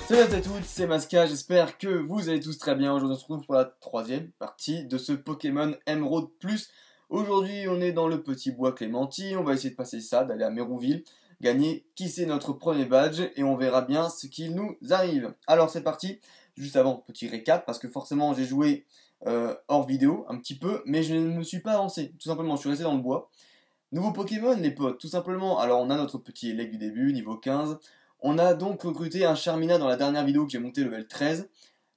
Salut à toutes, c'est Masca, j'espère que vous allez tous très bien. Aujourd'hui on se retrouve pour la troisième partie de ce Pokémon Emerald Plus. Aujourd'hui on est dans le petit bois Clémenti, on va essayer de passer ça, d'aller à Mérouville, gagner qui c'est notre premier badge et on verra bien ce qu'il nous arrive. Alors c'est parti, juste avant, petit récap, parce que forcément j'ai joué hors vidéo un petit peu, mais je ne me suis pas avancé, tout simplement je suis resté dans le bois. Nouveau Pokémon les potes, tout simplement. Alors on a notre petit élève du début, niveau 15. On a donc recruté un Charmina dans la dernière vidéo que j'ai monté level 13.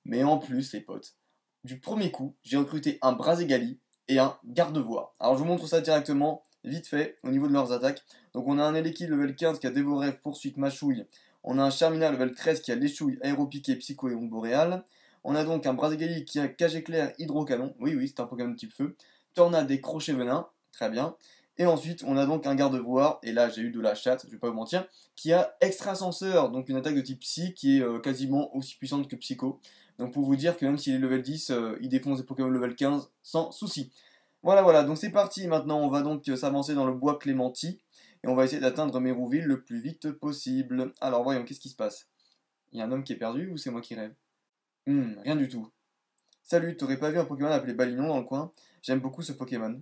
Mais en plus les potes, du premier coup, j'ai recruté un Braségali et un Gardevoir. Alors je vous montre ça directement, vite fait, au niveau de leurs attaques. Donc on a un Elekid level 15 qui a Dévoref, Poursuite, Machouille. On a un Charmina level 13 qui a Léchouille, Aéropiqué, Psycho et Onde Boréale. On a donc un Braségali qui a Cage Éclair, Hydrocanon. Oui, c'est un Pokémon type feu. Tornade et Crochet Venin. Très bien. Et ensuite, on a donc un Gardevoir, et là j'ai eu de la chatte, je vais pas vous mentir, qui a Extra Ascenseur, donc une attaque de type Psy qui est quasiment aussi puissante que Psycho. Donc pour vous dire que même s'il est level 10, il défonce des Pokémon level 15 sans souci. Voilà, donc c'est parti maintenant, on va donc s'avancer dans le bois Clémenti, et on va essayer d'atteindre Mérouville le plus vite possible. Alors voyons, qu'est-ce qui se passe? Il y a un homme qui est perdu ou c'est moi qui rêve? Rien du tout. Salut, t'aurais pas vu un Pokémon appelé Balinon dans le coin? J'aime beaucoup ce Pokémon.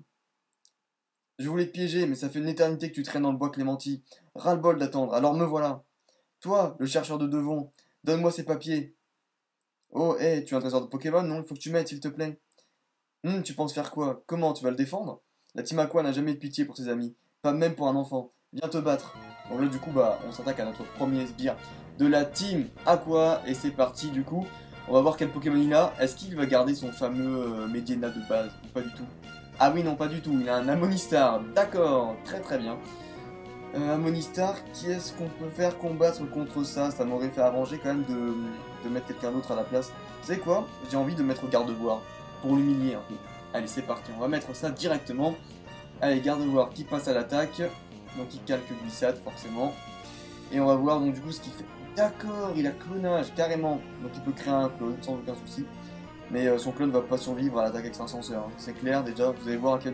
Je voulais te piéger, mais ça fait une éternité que tu traînes dans le bois Clémenti. Ras-le-bol d'attendre, alors me voilà. Toi, le chercheur de Devon, donne-moi ces papiers. Oh, hé, tu es un trésor de Pokémon, non? Il faut que tu m'aides, s'il te plaît. Tu penses faire quoi? Comment? Tu vas le défendre? La Team Aqua n'a jamais de pitié pour ses amis, pas même pour un enfant. Viens te battre. Donc là, du coup, on s'attaque à notre premier sbire de la Team Aqua, et c'est parti, du coup. On va voir quel Pokémon il a. Est-ce qu'il va garder son fameux Medina de base? Ou pas du tout? Ah oui, non, pas du tout. Il a un Amonistar. D'accord, très bien. Amonistar, qui est-ce qu'on peut faire combattre contre ça? Ça m'aurait fait arranger quand même de mettre quelqu'un d'autre à la place. Vous savez quoi? J'ai envie de mettre Gardevoir, pour l'humilier un peu. Allez, c'est parti, on va mettre ça directement. Allez, Gardevoir qui passe à l'attaque. Donc il calque glissade, forcément. Et on va voir donc du coup ce qu'il fait. D'accord, il a clonage, carrément. Donc il peut créer un clone, sans aucun souci. Mais son clone va pas survivre à l'attaque extra-ascenseur. Hein. C'est clair déjà, vous allez voir à quel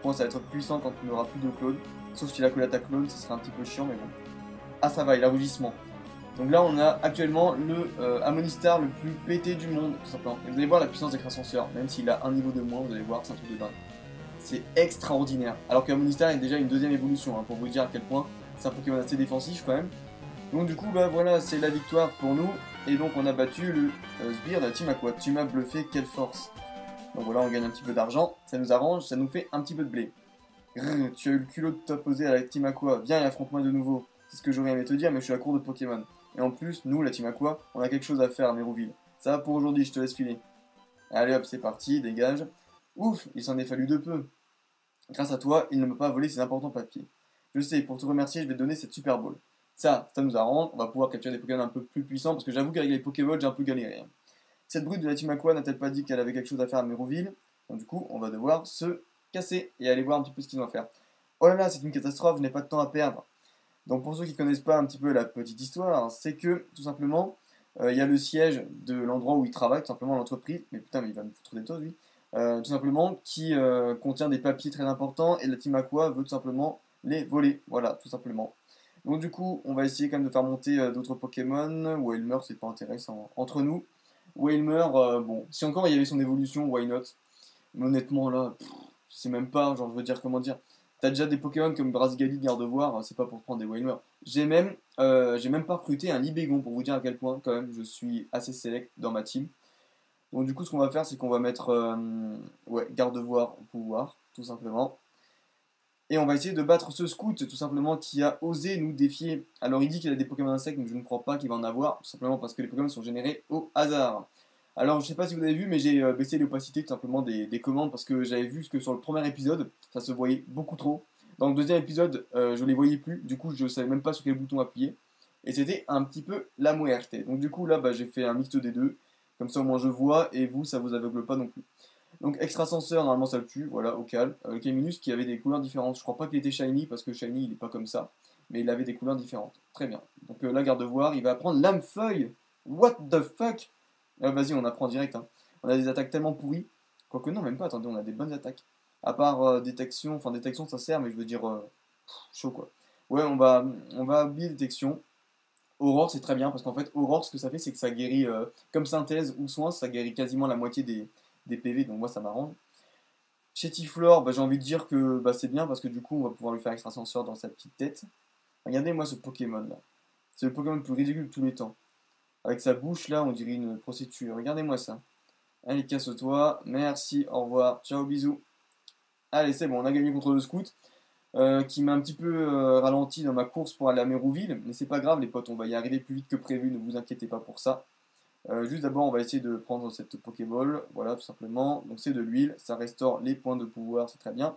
point ça va être puissant quand il n'aura plus de clone. Sauf s'il a que l'attaque clone, ce serait un petit peu chiant, mais bon. Ah, ça va, il a rougissement. Donc là, on a actuellement le Amonistar le plus pété du monde, tout simplement. Et vous allez voir la puissance d'Extra-Ascenseur, même s'il a un niveau de moins, vous allez voir, c'est un truc de dingue. C'est extraordinaire. Alors que Amonistar est déjà une deuxième évolution, hein, pour vous dire à quel point c'est un Pokémon assez défensif quand même. Donc du coup, voilà, c'est la victoire pour nous. Et donc on a battu le sbire de la Team Aqua. Tu m'as bluffé, quelle force. Donc voilà, on gagne un petit peu d'argent, ça nous arrange, ça nous fait un petit peu de blé. Grrr, tu as eu le culot de t'opposer à la Team Aqua, viens et affronte-moi de nouveau. C'est ce que j'aurais aimé te dire, mais je suis à court de Pokémon. Et en plus, nous, la Team Aqua, on a quelque chose à faire à Mérouville. Ça va pour aujourd'hui, je te laisse filer. Allez hop, c'est parti, dégage. Ouf, il s'en est fallu de peu. Grâce à toi, il ne m'a pas volé ces importants papiers. Je sais, pour te remercier, je vais te donner cette Super Ball. Ça nous arrange, on va pouvoir capturer des Pokémon un peu plus puissants, parce que j'avoue qu'avec les Pokéballs, j'ai un peu galéré. Hein. Cette brute de la Team Aqua n'a-t-elle pas dit qu'elle avait quelque chose à faire à Mérouville? Donc du coup, on va devoir se casser et aller voir un petit peu ce qu'ils vont faire. Oh là là, c'est une catastrophe, je n'ai pas de temps à perdre. Donc pour ceux qui connaissent pas un petit peu la petite histoire, c'est que tout simplement, il y a le siège de l'endroit où il travaille, tout simplement l'entreprise, mais putain, mais il va me foutre des tos lui, tout simplement, qui contient des papiers très importants et la Team Aqua veut tout simplement les voler. Voilà, tout simplement. Donc du coup, on va essayer quand même de faire monter d'autres Pokémon. Wailmer, c'est pas intéressant entre nous. Wailmer, bon, si encore il y avait son évolution, why not? Mais honnêtement là, je sais même pas, genre je veux dire comment dire. T'as déjà des Pokémon comme Brasgali, Gardevoir, c'est pas pour prendre des Wailmer. J'ai même pas recruté un Libégon pour vous dire à quel point quand même je suis assez select dans ma team. Donc du coup ce qu'on va faire c'est qu'on va mettre ouais, Gardevoir au pouvoir, tout simplement. Et on va essayer de battre ce scout, tout simplement, qui a osé nous défier. Alors il dit qu'il a des Pokémon insectes, mais je ne crois pas qu'il va en avoir, tout simplement parce que les Pokémon sont générés au hasard. Alors je sais pas si vous avez vu, mais j'ai baissé l'opacité tout simplement des commandes, parce que j'avais vu que sur le premier épisode, ça se voyait beaucoup trop. Dans le deuxième épisode, je les voyais plus, du coup je savais même pas sur quel bouton appuyer. Et c'était un petit peu la muerte. Donc du coup là, j'ai fait un mixte des deux, comme ça au moins je vois, et vous, ça vous aveugle pas non plus. Donc extra senseur, normalement ça le tue, voilà, au calme. Caminus qui avait des couleurs différentes. Je crois pas qu'il était shiny parce que shiny il est pas comme ça, mais il avait des couleurs différentes. Très bien. Donc là, Gardevoir, il va apprendre lame feuille. What the fuck? Vas-y, on apprend direct. Hein. On a des attaques tellement pourries. Quoique non, même pas, attendez, on a des bonnes attaques. À part détection, enfin détection ça sert, mais je veux dire chaud quoi. Ouais, on va oublier détection. Aurore, c'est très bien parce qu'en fait, Aurore, ce que ça fait, c'est que ça guérit, comme synthèse ou soin, ça guérit quasiment la moitié des PV, donc moi ça m'arrange. Chétiflore, bah, j'ai envie de dire que bah, c'est bien parce que du coup, on va pouvoir lui faire extrasenseur dans sa petite tête. Regardez-moi ce Pokémon là. C'est le Pokémon le plus ridicule de tous les temps. Avec sa bouche là, on dirait une prostituée. Regardez-moi ça. Allez, casse-toi. Merci, au revoir. Ciao, bisous. Allez, c'est bon, on a gagné contre le scout. Qui m'a un petit peu ralenti dans ma course pour aller à Mérouville. Mais c'est pas grave, les potes, on va y arriver plus vite que prévu, ne vous inquiétez pas pour ça. Juste d'abord, on va essayer de prendre cette Pokéball. Voilà, tout simplement. Donc, c'est de l'huile, ça restaure les points de pouvoir, c'est très bien.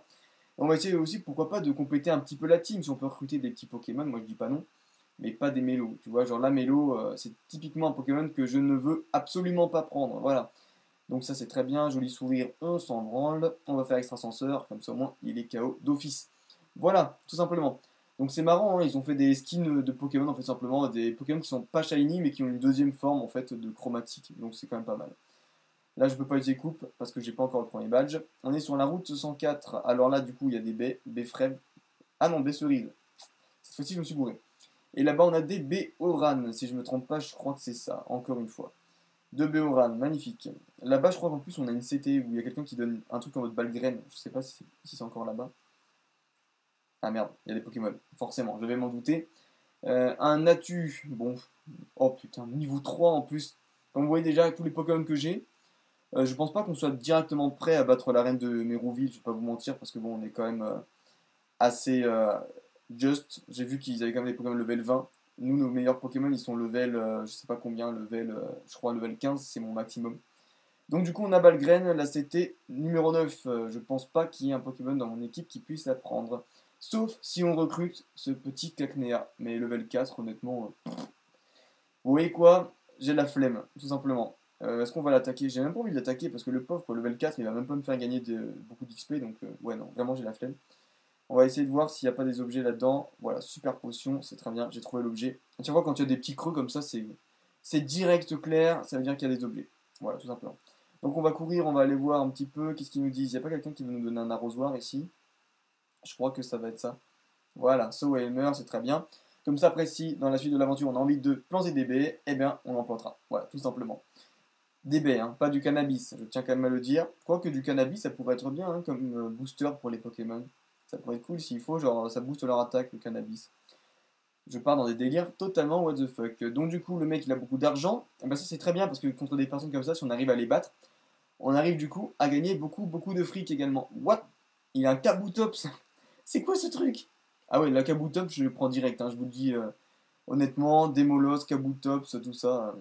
On va essayer aussi, pourquoi pas, de compléter un petit peu la team. Si on peut recruter des petits Pokémon, moi je dis pas non, mais pas des Mélos. Tu vois, genre la Mélo, c'est typiquement un Pokémon que je ne veux absolument pas prendre. Voilà. Donc ça c'est très bien, joli sourire, on s'en branle. On va faire extrasenseur, comme ça au moins il est KO d'office. Voilà, tout simplement. Donc c'est marrant, hein, ils ont fait des skins de Pokémon, en fait simplement des Pokémon qui sont pas shiny mais qui ont une deuxième forme en fait de chromatique. Donc c'est quand même pas mal. Là je peux pas utiliser coupe parce que j'ai pas encore le premier badge. On est sur la route 104. Alors là du coup il y a des baies, baies fraises. Ah non, baies cerises. Cette fois-ci je me suis bourré. Et là-bas on a des baies Oran, si je me trompe pas, je crois que c'est ça, encore une fois. De Béoran, magnifique. Là-bas, je crois qu'en plus, on a une CT où il y a quelqu'un qui donne un truc en mode balle graine. Je sais pas si c'est encore là-bas. Ah merde, il y a des Pokémon. Forcément, je vais m'en douter. Un Natu, bon. Oh putain, niveau 3 en plus. Comme vous voyez déjà, tous les Pokémon que j'ai, je pense pas qu'on soit directement prêt à battre la reine de Mérouville, je vais pas vous mentir, parce que bon, on est quand même assez just. J'ai vu qu'ils avaient quand même des Pokémon level 20. Nous, nos meilleurs Pokémon, ils sont level, je sais pas combien, level, je crois level 15, c'est mon maximum. Donc du coup, on a Balgraine, la CT numéro 9. Je pense pas qu'il y ait un Pokémon dans mon équipe qui puisse la prendre. Sauf si on recrute ce petit Cacnea. Mais level 4, honnêtement, vous voyez quoi? J'ai la flemme, tout simplement. Est-ce qu'on va l'attaquer? J'ai même pas envie de l'attaquer parce que le pauvre, level 4, il va même pas me faire gagner beaucoup d'XP. Donc ouais, non, vraiment, j'ai la flemme. On va essayer de voir s'il n'y a pas des objets là-dedans. Voilà, super potion, c'est très bien, j'ai trouvé l'objet. Tu vois, quand il y a des petits creux comme ça, c'est direct, clair, ça veut dire qu'il y a des objets. Voilà, tout simplement. Donc on va courir, on va aller voir un petit peu, qu'est-ce qu'ils nous disent. Il n'y a pas quelqu'un qui veut nous donner un arrosoir ici? Je crois que ça va être ça. Voilà, So Elmer, c'est très bien. Comme ça, après, si dans la suite de l'aventure, on a envie de planter des baies, eh bien, on en plantera. Voilà, tout simplement. Des baies, hein, pas du cannabis, je tiens quand même à le dire. Je crois que du cannabis, ça pourrait être bien hein, comme booster pour les Pokémon. Ça pourrait être cool s'il faut, genre ça booste leur attaque, le cannabis. Je pars dans des délires totalement what the fuck. Donc du coup, le mec, il a beaucoup d'argent. Et ben ça, c'est très bien parce que contre des personnes comme ça, si on arrive à les battre, on arrive du coup à gagner beaucoup de fric également. What? Il a un Kabutops. C'est quoi ce truc? Ah ouais, la Kabutops, je le prends direct, hein, je vous le dis honnêtement. Démolos, Kabutops, tout ça.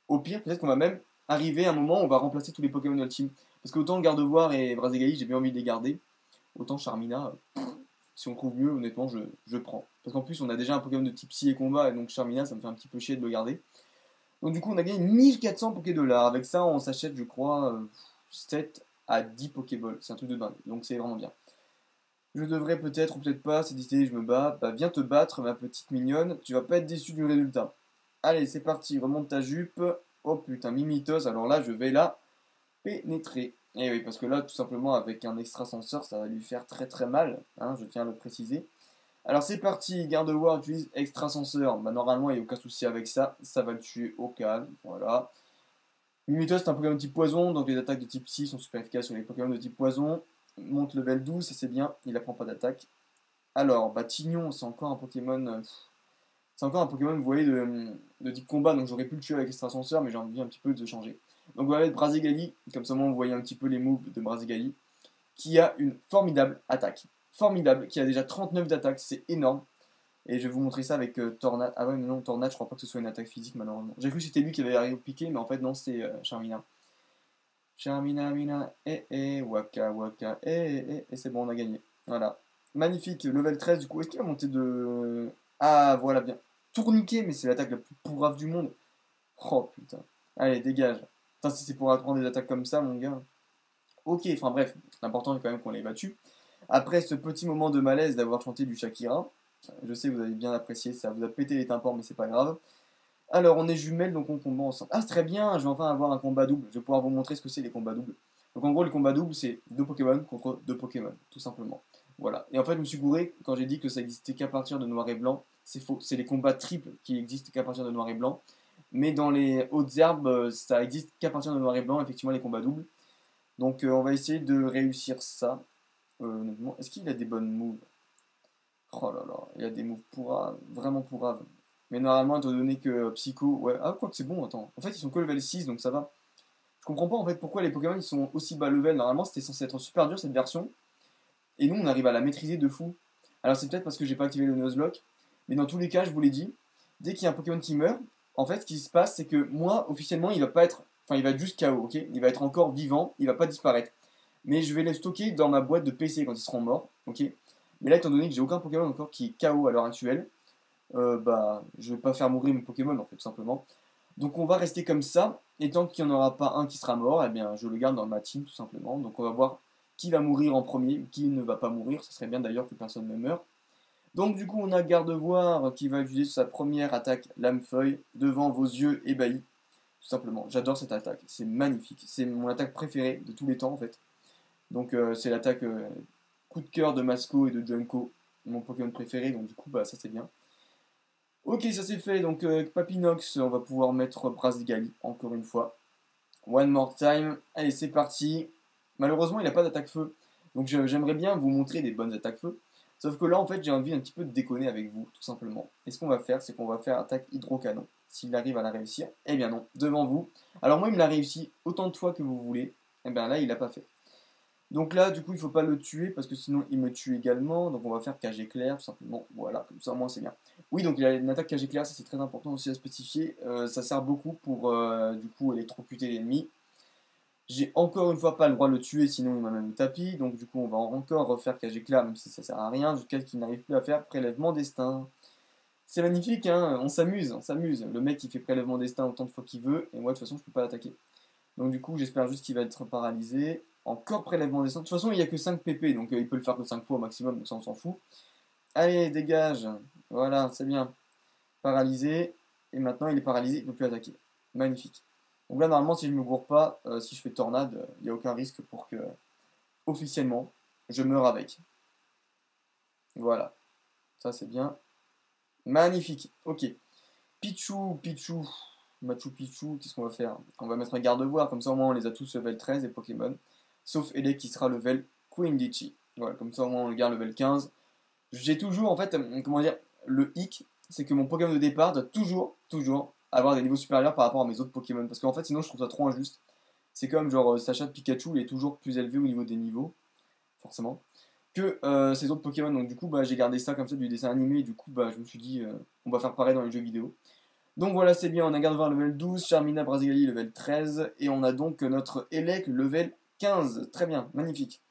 Au pire, peut-être qu'on va même arriver à un moment où on va remplacer tous les Pokémon de la team. Parce que autant le Gardevoir et Brazigali, j'ai bien envie de les garder. Autant Charmina, si on trouve mieux, honnêtement, je prends. Parce qu'en plus, on a déjà un Pokémon de type Psy et combat, et donc Charmina, ça me fait un petit peu chier de le garder. Donc du coup, on a gagné 1400 Pokédollars. Avec ça, on s'achète, je crois, 7 à 10 Pokéballs. C'est un truc de dingue. Donc c'est vraiment bien. Je devrais peut-être ou peut-être pas, c'est décidé, je me bats. Bah viens te battre, ma petite mignonne. Tu vas pas être déçu du résultat. Allez, c'est parti, remonte ta jupe. Oh putain, Mimitos. Alors là, je vais la pénétrer. Et oui, parce que là, tout simplement, avec un extrasenseur, ça va lui faire très très mal. Hein, je tiens à le préciser. Alors c'est parti, Gardevoir utilise extrasenseur. Bah normalement, il n'y a aucun souci avec ça. Ça va le tuer au calme. Voilà. Mimitos, c'est un Pokémon de type poison, donc les attaques de type psy sont super efficaces sur les Pokémon de type poison. Monte level 12, et c'est bien, il apprend pas d'attaque. Alors, bah Tignon, c'est encore un Pokémon. C'est encore un Pokémon, vous voyez, de type combat, donc j'aurais pu le tuer avec extrasenseur, mais j'ai envie un petit peu de changer. Donc on va mettre Brazigali, comme ça vous voyez un petit peu les moves de Brazigali, qui a une formidable attaque. Formidable, qui a déjà 39 d'attaque, c'est énorme. Et je vais vous montrer ça avec Tornade. Ah ouais, mais non, Tornade, je crois pas que ce soit une attaque physique, malheureusement. J'ai cru que c'était lui qui avait arrivé au piqué, mais en fait, non, c'est Charmina. Charmina, Mina, Waka, Waka, et c'est bon, on a gagné. Voilà. Magnifique, level 13, du coup, est-ce qu'il va monter de. Ah, voilà, bien. Tourniquet, mais c'est l'attaque la plus pourrave du monde. Oh putain. Allez, dégage. Putain, si c'est pour apprendre des attaques comme ça, mon gars. Ok, enfin bref, l'important est quand même qu'on l'ait battu. Après ce petit moment de malaise d'avoir chanté du Shakira, je sais que vous avez bien apprécié, ça vous a pété les tympans, mais c'est pas grave. Alors, on est jumelles, donc on combat ensemble. Ah, c'est très bien, je vais enfin avoir un combat double. Je vais pouvoir vous montrer ce que c'est les combats doubles. Donc, en gros, les combats doubles, c'est deux Pokémon contre deux Pokémon, tout simplement. Voilà. Et en fait, je me suis gouré quand j'ai dit que ça existait qu'à partir de noir et blanc. C'est faux. C'est les combats triples qui existent qu'à partir de noir et blanc. Mais dans les hautes herbes, ça existe qu'à partir de noir et blanc, effectivement, les combats doubles. Donc on va essayer de réussir ça. Est-ce qu'il a des bonnes moves? Oh là là, il a des moves pourraves, vraiment pourraves. Mais normalement, étant donné que Psycho. Ouais, ah, quoi que c'est bon, attends. En fait, ils sont que level 6, donc ça va. Je comprends pas en fait pourquoi les Pokémon ils sont aussi bas level. Normalement, c'était censé être super dur cette version. Et nous, on arrive à la maîtriser de fou. Alors, c'est peut-être parce que j'ai pas activé le Nuzlocke. Mais dans tous les cas, je vous l'ai dit, dès qu'il y a un Pokémon qui meurt, en fait, ce qui se passe, c'est que moi, officiellement, il va pas être. Enfin, il va être juste KO, ok? Il va être encore vivant, il va pas disparaître. Mais je vais les stocker dans ma boîte de PC quand ils seront morts, ok? Mais là, étant donné que j'ai aucun Pokémon encore qui est KO à l'heure actuelle, bah, je vais pas faire mourir mon Pokémon, en fait, tout simplement. Donc, on va rester comme ça. Et tant qu'il n'y en aura pas un qui sera mort, eh bien, je le garde dans ma team, tout simplement. Donc, on va voir qui va mourir en premier ou qui ne va pas mourir. Ce serait bien d'ailleurs que personne ne meure. Donc du coup on a Gardevoir qui va utiliser sa première attaque Lame-Feuille devant vos yeux ébahis. Tout simplement, j'adore cette attaque, c'est magnifique. C'est mon attaque préférée de tous les temps en fait. Donc c'est l'attaque coup de cœur de Masco et de Junko, mon Pokémon préféré, donc du coup bah ça c'est bien. Ok, ça c'est fait, donc Papinox, on va pouvoir mettre Brasgali, encore une fois. One more time, allez c'est parti. Malheureusement il n'a pas d'attaque feu, donc j'aimerais bien vous montrer des bonnes attaques feu. Sauf que là en fait j'ai envie un petit peu de déconner avec vous, tout simplement. Et ce qu'on va faire, c'est qu'on va faire attaque hydrocanon. S'il arrive à la réussir, eh bien non, devant vous. Alors moi il me l'a réussi autant de fois que vous voulez, et bien là il l'a pas fait. Donc là, du coup, il faut pas le tuer parce que sinon il me tue également. Donc on va faire cage éclair, tout simplement. Voilà, comme ça, moi c'est bien. Oui, donc il a une attaque cage éclair, ça c'est très important aussi à spécifier. Ça sert beaucoup pour du coup électrocuter l'ennemi. J'ai encore une fois pas le droit de le tuer, sinon il m'a même tapis. Donc du coup, on va encore refaire cage éclair, même si ça sert à rien, jusqu'à ce qu'il n'arrive plus à faire prélèvement destin. C'est magnifique, hein, on s'amuse, on s'amuse. Le mec il fait prélèvement destin autant de fois qu'il veut, et moi de toute façon je peux pas l'attaquer. Donc du coup, j'espère juste qu'il va être paralysé. Encore prélèvement descente. De toute façon, il n'y a que 5 PP, donc il peut le faire que 5 fois au maximum, donc ça on s'en fout. Allez, dégage. Voilà, c'est bien. Paralysé. Et maintenant, il est paralysé, il ne peut plus attaquer. Magnifique. Donc là, normalement, si je ne me gourre pas, si je fais tornade, il n'y a aucun risque pour que, officiellement, je meure avec. Voilà. Ça, c'est bien. Magnifique. Ok. Pichu. Machu Picchu, qu'est-ce qu'on va faire? On va mettre un garde-voire, comme ça au moins on les a tous level 13 les Pokémon. Sauf Elec qui sera level Quindici. Voilà, comme ça au moins on le garde level 15. J'ai toujours, en fait, comment dire, le hic, c'est que mon Pokémon de départ doit toujours avoir des niveaux supérieurs par rapport à mes autres Pokémon. Parce qu'en fait, sinon je trouve ça trop injuste. C'est comme genre Sacha de Pikachu, il est toujours plus élevé au niveau des niveaux, forcément, que ces autres Pokémon. Donc du coup, bah, j'ai gardé ça comme ça du dessin animé. Et du coup, bah, je me suis dit, on va faire pareil dans les jeux vidéo. Donc voilà, c'est bien, on a Gardevoir level 12, Charmina Brasigali level 13, et on a donc notre Elec level 15. Très bien, magnifique.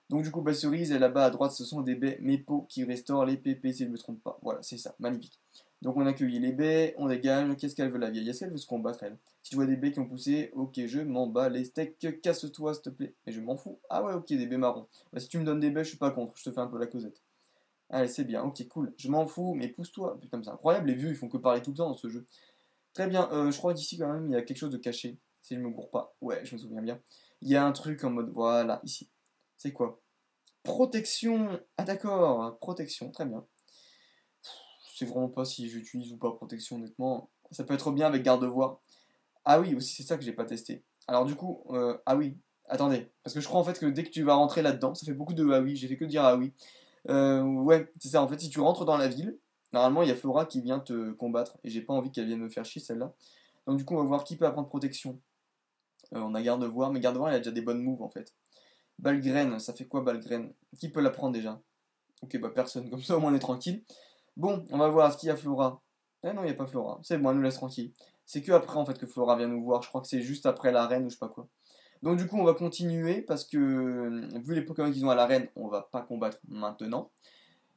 Donc du coup, Cerise, et là-bas à droite, ce sont des baies Mepo qui restaurent les PP, si je ne me trompe pas. Voilà, c'est ça, magnifique. Donc on accueille les baies, on dégage. Qu'est-ce qu'elle veut la vieille? Est-ce qu'elle veut se combattre, elle? Si tu vois des baies qui ont poussé, ok, je m'en bats les steaks, casse-toi, s'il te plaît. Mais je m'en fous. Ah ouais, ok, des baies marrons. Bah si tu me donnes des baies, je suis pas contre, je te fais un peu la causette. Allez, c'est bien, ok, cool. Je m'en fous, mais pousse-toi. Putain, mais c'est incroyable, les vues, ils font que parler tout le temps dans ce jeu. Très bien, je crois qu'ici quand même il y a quelque chose de caché, si je me gourre pas. Ouais, je me souviens bien. Il y a un truc en mode, voilà, ici. C'est quoi? Protection. Ah d'accord, protection, très bien. Je sais vraiment pas si j'utilise ou pas protection, honnêtement. Ça peut être bien avec garde-voie. Ah oui, aussi c'est ça que j'ai pas testé. Alors du coup, ah oui, attendez, parce que je crois en fait que dès que tu vas rentrer là-dedans, ça fait beaucoup de ah oui, j'ai fait que dire ah oui. Ouais, c'est ça, en fait, si tu rentres dans la ville, normalement il y a Flora qui vient te combattre, et j'ai pas envie qu'elle vienne me faire chier celle-là. Donc du coup, on va voir qui peut apprendre protection. On a Gardevoir, mais Gardevoir il a déjà des bonnes moves en fait. Balgraine, ça fait quoi Balgraine? Qui peut l'apprendre déjà? Ok, bah personne, comme ça au moins on est tranquille. Bon, on va voir, est-ce qu'il y a Flora? Eh non, il n'y a pas Flora, c'est bon, elle nous laisse tranquille. C'est que après en fait que Flora vient nous voir, je crois que c'est juste après l'arène ou je sais pas quoi. Donc du coup, on va continuer parce que vu les Pokémon qu'ils ont à l'arène, on va pas combattre maintenant.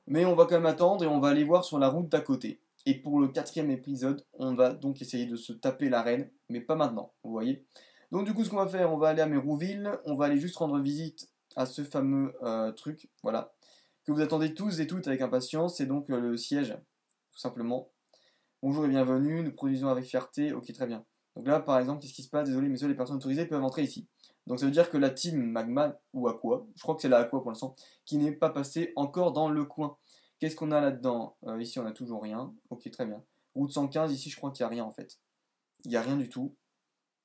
Mais on va quand même attendre et on va aller voir sur la route d'à côté. Et pour le quatrième épisode, on va donc essayer de se taper l'arène, mais pas maintenant, vous voyez. Donc du coup, ce qu'on va faire, on va aller à Mérouville, on va aller juste rendre visite à ce fameux truc, voilà, que vous attendez tous et toutes avec impatience, c'est donc le siège, tout simplement. Bonjour et bienvenue, nous produisons avec fierté, ok très bien. Donc là, par exemple, qu'est-ce qui se passe? Désolé, messieurs, les personnes autorisées peuvent entrer ici. Donc ça veut dire que la team Magma ou Aqua, je crois que c'est la Aqua pour l'instant, qui n'est pas passée encore dans le coin. Qu'est-ce qu'on a là-dedans? Ici on a toujours rien. Ok, très bien. Route 115, ici je crois qu'il n'y a rien en fait. Il n'y a rien du tout.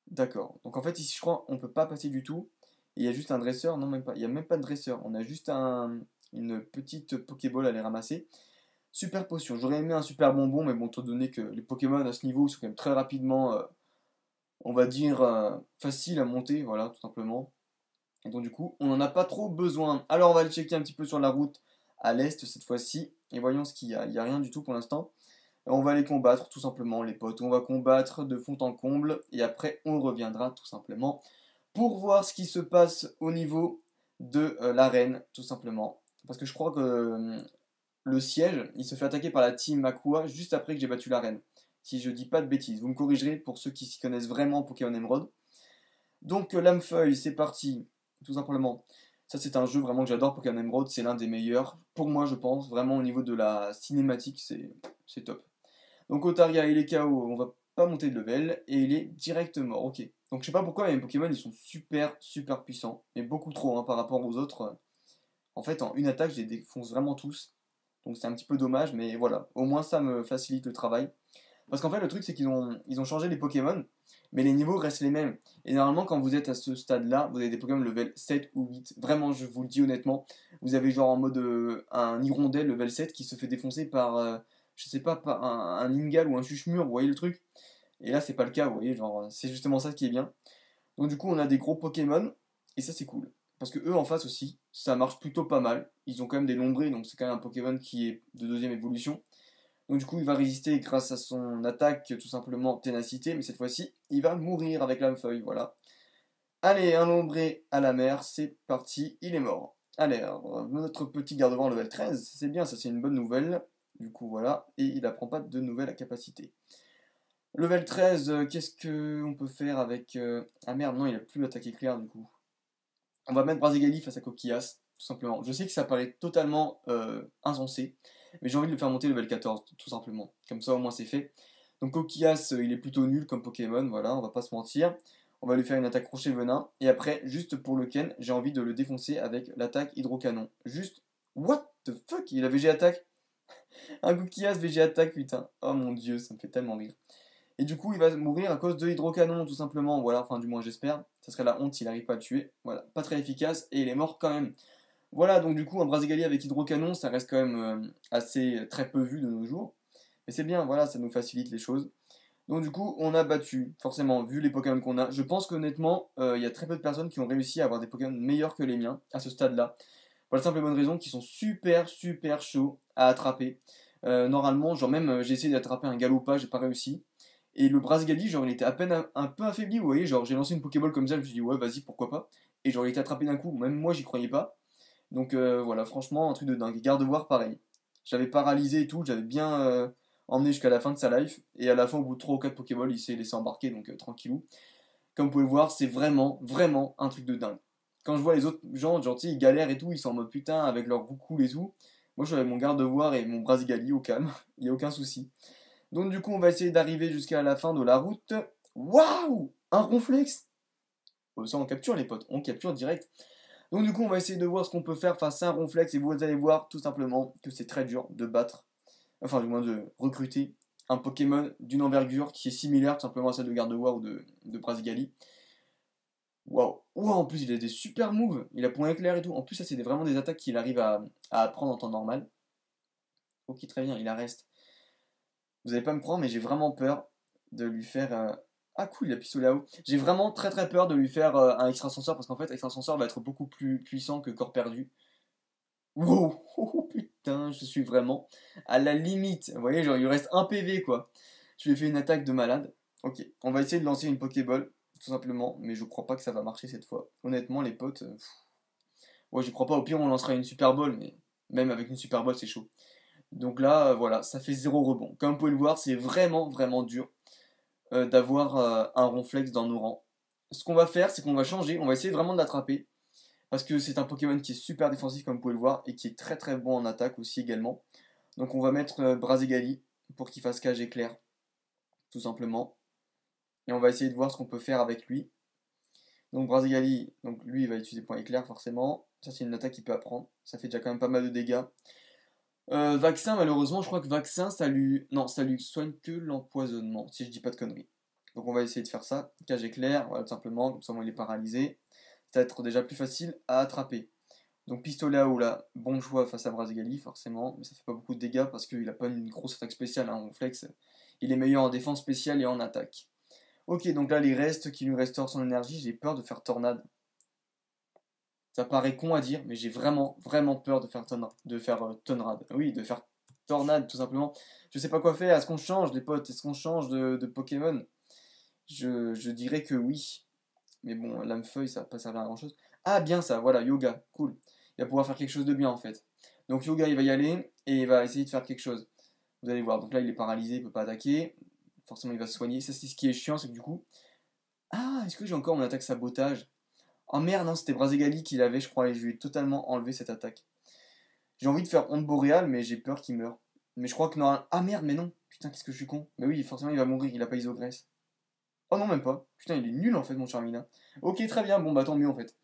D'accord. Donc en fait ici je crois on ne peut pas passer du tout. Il y a juste un dresseur, non même pas. Il n'y a même pas de dresseur. On a juste une petite Pokéball à les ramasser. Super potion. J'aurais aimé un super bonbon, mais bon, étant donné que les Pokémon à ce niveau sont quand même très rapidement, on va dire, faciles à monter, voilà, tout simplement. Et donc du coup, on n'en a pas trop besoin. Alors on va aller checker un petit peu sur la route à l'est cette fois-ci. Et voyons ce qu'il y a. Il n'y a rien du tout pour l'instant. On va les combattre tout simplement, les potes. On va combattre de fond en comble. Et après, on reviendra tout simplement pour voir ce qui se passe au niveau de l'arène, tout simplement. Parce que je crois que le siège, il se fait attaquer par la team Makua juste après que j'ai battu l'arène. Si je dis pas de bêtises. Vous me corrigerez pour ceux qui s'y connaissent vraiment en Pokémon Emerald. Donc Lamefeuille, c'est parti, tout simplement. Ça c'est un jeu vraiment que j'adore, Pokémon Emerald, c'est l'un des meilleurs. Pour moi je pense, vraiment au niveau de la cinématique, c'est top. Donc Otaria il est KO, on va pas monter de level, et il est direct mort, ok. Donc je sais pas pourquoi, mais les Pokémon ils sont super super puissants, et beaucoup trop par rapport aux autres. En fait en une attaque je les défonce vraiment tous. Donc c'est un petit peu dommage, mais voilà, au moins ça me facilite le travail. Parce qu'en fait, le truc, c'est qu'ils ont changé les Pokémon, mais les niveaux restent les mêmes. Et normalement, quand vous êtes à ce stade-là, vous avez des Pokémon level 7 ou 8. Vraiment, je vous le dis honnêtement, vous avez genre en mode un Hirondelle level 7 qui se fait défoncer par, je sais pas, par un Lingal ou un Chuchemur, vous voyez le truc? Et là, c'est pas le cas, vous voyez, genre, c'est justement ça qui est bien. Donc du coup, on a des gros Pokémon, et ça, c'est cool. Parce que eux, en face aussi, ça marche plutôt pas mal. Ils ont quand même des Lombrés, donc c'est quand même un Pokémon qui est de deuxième évolution. Donc du coup, il va résister grâce à son attaque, tout simplement ténacité, mais cette fois-ci, il va mourir avec la feuille, voilà. Allez, un lombré à la mer, c'est parti, il est mort. Allez, alors, notre petit garde-vent level 13, c'est bien, ça c'est une bonne nouvelle. Du coup, voilà, et il n'apprend pas de nouvelles capacités. Level 13, qu'est-ce qu'on peut faire avec... Ah merde, non, il a plus l'attaque éclair, du coup. On va mettre Brazigali face à Coquillas, tout simplement. Je sais que ça paraît totalement insensé, mais j'ai envie de le faire monter level 14, tout simplement. Comme ça, au moins, c'est fait. Donc Coquillas, il est plutôt nul comme Pokémon, voilà, on va pas se mentir. On va lui faire une attaque crochet venin, et après, juste pour le Ken, j'ai envie de le défoncer avec l'attaque hydrocanon. Juste, what the fuck? Il a VG attaque? Un Coquillas VG attaque, putain. Oh mon dieu, ça me fait tellement rire. Et du coup, il va mourir à cause de hydrocanon, tout simplement. Voilà, enfin, du moins, j'espère. Ça serait la honte s'il n'arrive pas à le tuer. Voilà, pas très efficace, et il est mort quand même. Voilà, donc du coup, un Brazigali avec hydrocanon, ça reste quand même assez très peu vu de nos jours. Mais c'est bien, voilà, ça nous facilite les choses. Donc du coup, on a battu, forcément, vu les Pokémon qu'on a. Je pense qu'honnêtement, il y a très peu de personnes qui ont réussi à avoir des Pokémon meilleurs que les miens, à ce stade-là. Pour la simple et bonne raison qu'ils sont super, super chauds à attraper. Normalement, genre même, j'ai essayé d'attraper un Galoppa, j'ai pas réussi. Et le Brasgali, genre, il était à peine un peu affaibli, vous voyez, genre, j'ai lancé une Pokéball comme ça, je me suis dit, ouais, vas-y, pourquoi pas. Et genre, il était attrapé d'un coup, même moi, j'y croyais pas. Donc voilà, franchement, un truc de dingue. Gardevoir, pareil. J'avais paralysé et tout, j'avais bien emmené jusqu'à la fin de sa life. Et à la fin, au bout de 3 ou 4 Pokéballs, il s'est laissé embarquer, donc tranquillou. Comme vous pouvez le voir, c'est vraiment, vraiment un truc de dingue. Quand je vois les autres gens, genre, tu sais, ils galèrent et tout, ils sont en mode putain avec leur roue cool et tout. Moi, je suis avec mon garde-voir et mon Brasigali au calme, il n'y a aucun souci. Donc, du coup, on va essayer d'arriver jusqu'à la fin de la route. Waouh! Un ronflex! Oh, ça, on capture les potes, on capture direct. Donc du coup, on va essayer de voir ce qu'on peut faire face à un ronflex et vous allez voir tout simplement que c'est très dur de battre, enfin du moins de recruter un Pokémon d'une envergure qui est similaire tout simplement à celle de Gardevoir ou de Brasigali. Waouh! Wow, en plus il a des super moves, il a point éclair et tout. En plus ça c'est vraiment des attaques qu'il arrive à apprendre en temps normal. Ok très bien, il reste. Vous allez pas me croire mais j'ai vraiment peur de lui faire... Ah cool, il a pistolet à eau. J'ai vraiment très très peur de lui faire un extrasenseur parce qu'en fait extrasenseur va être beaucoup plus puissant que corps perdu. Wow, oh, putain, je suis vraiment à la limite. Vous voyez, genre il lui reste un PV quoi. Je lui ai fait une attaque de malade. Ok, on va essayer de lancer une Pokéball, tout simplement, mais je crois pas que ça va marcher cette fois. Honnêtement, les potes, ouais, j'y crois pas. Au pire, on lancera une Super Ball, mais même avec une Super Ball, c'est chaud. Donc là, voilà, ça fait zéro rebond. Comme vous pouvez le voir, c'est vraiment, vraiment dur d'avoir un Ronflex dans nos rangs. Ce qu'on va faire, c'est qu'on va changer, on va essayer vraiment de l'attraper. Parce que c'est un Pokémon qui est super défensif comme vous pouvez le voir et qui est très très bon en attaque aussi également. Donc on va mettre Brazigali pour qu'il fasse cage éclair, tout simplement. Et on va essayer de voir ce qu'on peut faire avec lui. Donc Brazigali, donc lui il va utiliser point éclair forcément. Ça c'est une attaque qu'il peut apprendre. Ça fait déjà quand même pas mal de dégâts. Vaccin, malheureusement, je crois que vaccin, non, ça lui soigne que l'empoisonnement, si je dis pas de conneries. Donc on va essayer de faire ça. Cage éclair, voilà, tout simplement, comme ça il est paralysé. Ça va être déjà plus facile à attraper. Donc pistolet à eau là, bon choix face à Brazigali, forcément, mais ça fait pas beaucoup de dégâts parce qu'il a pas une grosse attaque spéciale, hein, Ronflex. Il est meilleur en défense spéciale et en attaque. Ok, donc là les restes qui lui restaurent son énergie, j'ai peur de faire tornade. Ça paraît con à dire, mais j'ai vraiment, vraiment peur de faire tonrade. Oui, de faire tornade, tout simplement. Je sais pas quoi faire. Est-ce qu'on change, les potes? Est-ce qu'on change de Pokémon? Je dirais que oui. Mais bon, lame-feuille, ça va pas servir à grand-chose. Ah, bien ça, voilà, yoga, cool. Il va pouvoir faire quelque chose de bien, en fait. Donc yoga, il va y aller, et il va essayer de faire quelque chose. Vous allez voir, donc là, il est paralysé, il peut pas attaquer. Forcément, il va se soigner. Ça, c'est ce qui est chiant, c'est que du coup... Ah, est-ce que j'ai encore mon attaque sabotage? Oh merde, non, c'était Brazigali qui l'avait, je crois, et je lui ai totalement enlevé cette attaque. J'ai envie de faire onde boréale, mais j'ai peur qu'il meure. Mais je crois que non. Ah merde, mais non. Putain, qu'est-ce que je suis con. Mais oui, forcément, il va mourir, il a pas isogresse. Oh non, même pas. Putain, il est nul en fait, mon Charmina. Ok, très bien, bon bah tant mieux en fait.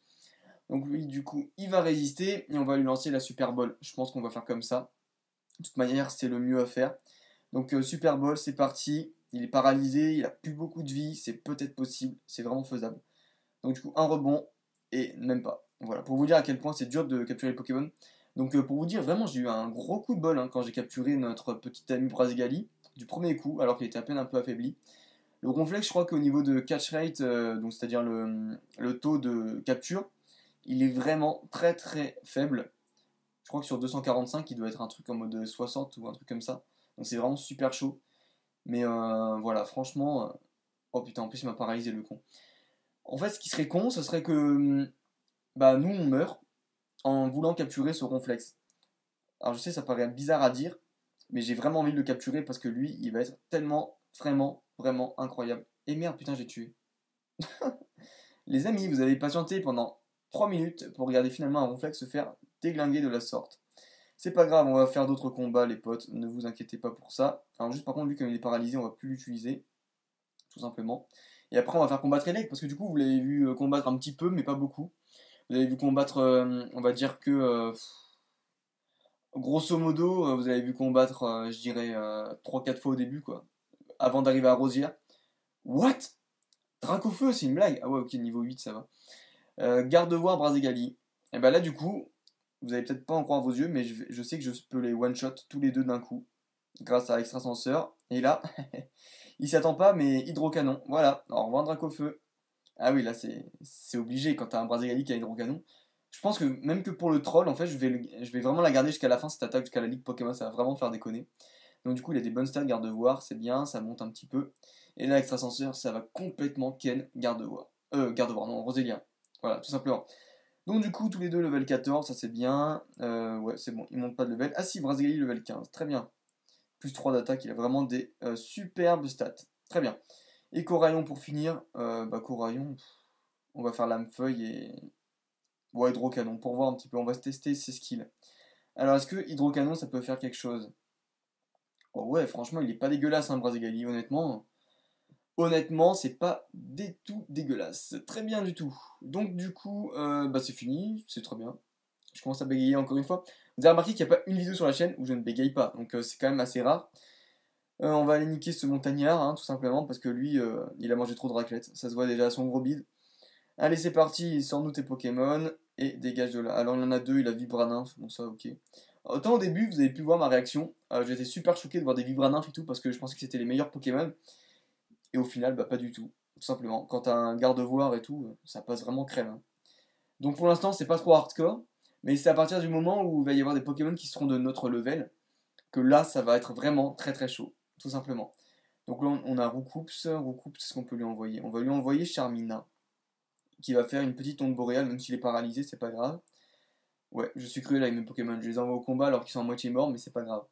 Donc oui, du coup, il va résister et on va lui lancer la Super Ball. Je pense qu'on va faire comme ça. De toute manière, c'est le mieux à faire. Donc Super Ball, c'est parti. Il est paralysé, il a plus beaucoup de vie, c'est peut-être possible, c'est vraiment faisable. Donc du coup, un rebond, et même pas. Voilà, pour vous dire à quel point c'est dur de capturer les Pokémon. Donc pour vous dire, vraiment, j'ai eu un gros coup de bol hein, quand j'ai capturé notre petit ami Brazigali, du premier coup, alors qu'il était à peine un peu affaibli. Le Ronflex, je crois qu'au niveau de catch rate, donc c'est-à-dire le taux de capture, il est vraiment très très faible. Je crois que sur 245, il doit être un truc en mode 60 ou un truc comme ça. Donc c'est vraiment super chaud. Mais voilà, franchement... Oh putain, en plus il m'a paralysé le con. En fait, ce qui serait con, ce serait que bah, nous, on meurt en voulant capturer ce Ronflex. Alors je sais, ça paraît bizarre à dire, mais j'ai vraiment envie de le capturer parce que lui, il va être tellement, vraiment, vraiment incroyable. Et merde, putain, j'ai tué. Les amis, vous avez patienté pendant 3 minutes pour regarder finalement un Ronflex se faire déglinguer de la sorte. C'est pas grave, on va faire d'autres combats, les potes, ne vous inquiétez pas pour ça. Alors juste par contre, lui, comme il est paralysé, on va plus l'utiliser, tout simplement. Et après, on va faire combattre Elec, parce que du coup, vous l'avez vu combattre un petit peu, mais pas beaucoup. Vous avez vu combattre, on va dire que, grosso modo, vous avez vu combattre, je dirais, 3-4 fois au début, quoi. Avant d'arriver à Rosière. What? Dracofeu, c'est une blague. Ah ouais, ok, niveau 8, ça va. Gardevoir, Brazigali. Et ben là, du coup, vous allez peut-être pas en croire vos yeux, mais je sais que je peux les one-shot tous les deux d'un coup, grâce à Extrasenseur. Et là, il s'y attend pas, mais Hydrocanon. Voilà, au revoir Dracofeu. Ah oui, là, c'est obligé quand t'as un Brazigali qui a Hydrocanon. Je pense que même que pour le troll, en fait, je vais vraiment la garder jusqu'à la fin, cette attaque, jusqu'à la Ligue Pokémon, ça va vraiment me faire déconner. Donc du coup, il a des bonnes stats, garde-voir, c'est bien, ça monte un petit peu. Et là, extrasenseur, ça va complètement ken garde-voir. Garde-voir, non, Rosélia. Voilà, tout simplement. Donc du coup, tous les deux level 14, ça c'est bien. Ouais, c'est bon, il monte pas de level. Ah si, Brazigali level 15, très bien. Plus 3 d'attaque, il a vraiment des superbes stats. Très bien. Et Coraillon pour finir. Bah Coraillon, on va faire lame-feuille et... Ouais, hydrocanon, pour voir un petit peu, on va tester ses skills. Alors, est-ce que hydrocanon, ça peut faire quelque chose? Oh ouais, franchement, il est pas dégueulasse, hein, Brazigali, honnêtement. Honnêtement, c'est pas du tout dégueulasse. Très bien du tout. Donc, du coup, bah c'est fini, c'est très bien. Je commence à bégayer encore une fois. Vous avez remarqué qu'il n'y a pas une vidéo sur la chaîne où je ne bégaye pas, donc c'est quand même assez rare. On va aller niquer ce montagnard, hein, tout simplement, parce que lui, il a mangé trop de raclette. Ça se voit déjà à son gros bide. Allez, c'est parti, sors-nous tes Pokémon et dégage de là. Alors, il y en a deux, il a Vibraninf, bon, ça, ok. Autant au début, vous avez pu voir ma réaction. J'étais super choqué de voir des Vibraninf et tout parce que je pensais que c'était les meilleurs Pokémon. Et au final, bah, pas du tout. Tout simplement. Quand t'as un garde-voir et tout, ça passe vraiment crème, hein. Donc, pour l'instant, c'est pas trop hardcore. Mais c'est à partir du moment où il va y avoir des Pokémon qui seront de notre level que là, ça va être vraiment très très chaud. Tout simplement. Donc là, on a Roucoups. Roucoups, c'est ce qu'on peut lui envoyer. On va lui envoyer Charmina, qui va faire une petite onde boréale, même s'il est paralysé, c'est pas grave. Ouais, je suis cruel avec mes Pokémon, je les envoie au combat alors qu'ils sont à moitié morts, mais c'est pas grave.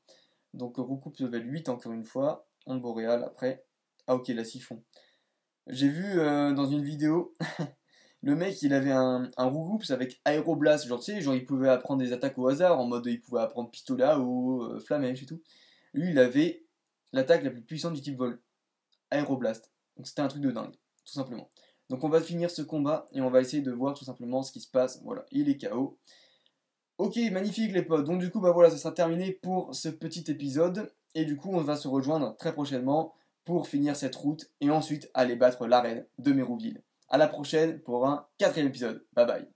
Donc Roucoups level 8 encore une fois, onde boréale après. Ah ok, la siphon. J'ai vu dans une vidéo, le mec il avait un Roucoups avec Aéroblast, genre tu sais, genre il pouvait apprendre des attaques au hasard, en mode il pouvait apprendre pistolet ou flamèche et tout. Lui il avait l'attaque la plus puissante du type vol, Aéroblast. Donc c'était un truc de dingue, tout simplement. Donc on va finir ce combat et on va essayer de voir tout simplement ce qui se passe. Voilà, il est KO. Ok, magnifique les potes. Donc du coup, bah voilà, ça sera terminé pour ce petit épisode. Et du coup, on va se rejoindre très prochainement pour finir cette route et ensuite aller battre l'arène de Mérouville. A la prochaine pour un 4e épisode. Bye bye.